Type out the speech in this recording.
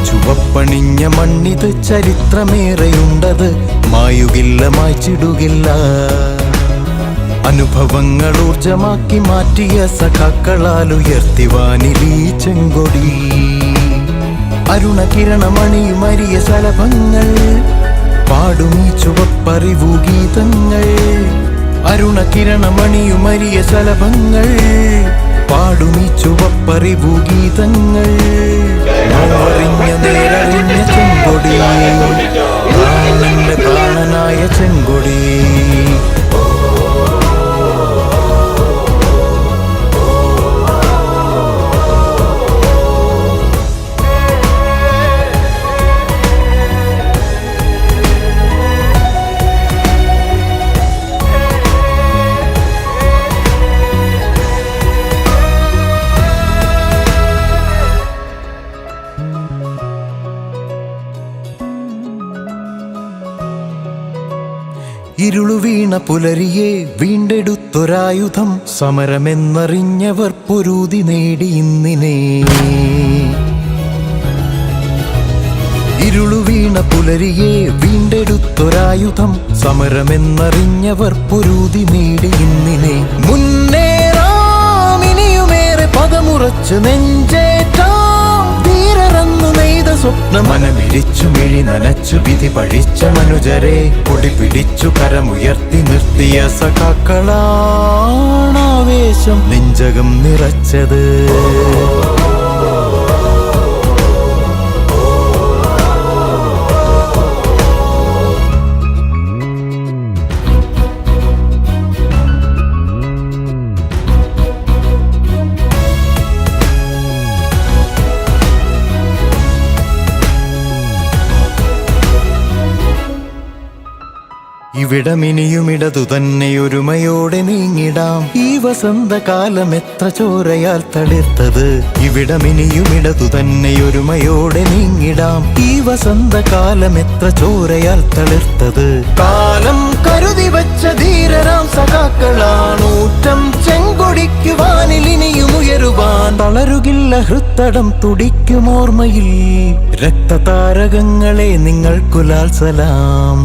ചുവപ്പണിഞ്ഞ മണ്ണിത് ചരിത്രമേറെയുണ്ടത്, മായുകില്ല മായ്ച്ചിടുകില്ല. അനുഭവങ്ങൾ ഊർജമാക്കി മാറ്റിയ സഖാക്കളാൽ ഉയർത്തിവാനിലീ ചെങ്കൊടി. അരുണകിരണമണിയുമരിയ ശലഭങ്ങൾ പാടുമീ ചുവപ്പറിവു ഗീതങ്ങൾ. അരുണകിരണമണിയുമരിയ ശലഭങ്ങൾ പാടുമീ ചുവപ്പറിവു ഗീതങ്ങൾ. നോവറിഞ്ഞ നേരറിഞ്ഞ ചെങ്കൊടി, പ്രാണന്റെ പ്രാണനായ ചെങ്കൊടി. ഇരുളുവീണ പുലരിയെ വീണ്ടെടുത്തൊരായുധം, സമരമെന്നറിഞ്ഞവർ പൊരുതി നേടി ഇന്നിനെ. ഇരുളുവീണ പുലരിയെ വീണ്ടെടുത്തൊരായുധം, സമരമെന്നറിഞ്ഞവർ പൊരുതി നേടി ഇന്നിനെ. മുന്നേറാം ഇനിയുമേറെ പദമുറച്ച് നെഞ്ചേറ്റാം, ധീരറന്നു നെയ്ത സ്വപ്നം മനമിരിച്ചു മിഴി നനച്ചു വിധി പഴിച്ച മനുജരെ കൊടി പിടിച്ചു കരമുയർത്തി നിർത്തിയ സഖാക്കളാണാവേശം നെഞ്ചകം നിറച്ചത്. ഇവിടമിനിയുമിടതു തന്നെ ഒരുമയോടെ നീങ്ങിടാം, ഈ വസന്തകാലം എത്ര ചോരയാൽ തളിർത്തത്. ഇവിടമിനിയുമിടതു തന്നെ ഒരുമയോടെ നീങ്ങിടാം, ഈ വസന്തകാലം എത്ര ചോരയാൽ തളിർത്തത്. കാലം കരുതി വച്ച ധീരരാം സഖാക്കളാണൂറ്റം ചെങ്കൊടിക്കുവാനിൽ ഇനിയും ഉയരുവാൻ. തളരുകില്ല ഹൃത്തടം തുടിക്കുമോർമ്മയിൽ, രക്തതാരകങ്ങളെ നിങ്ങൾക്കു ലാൽ സലാം.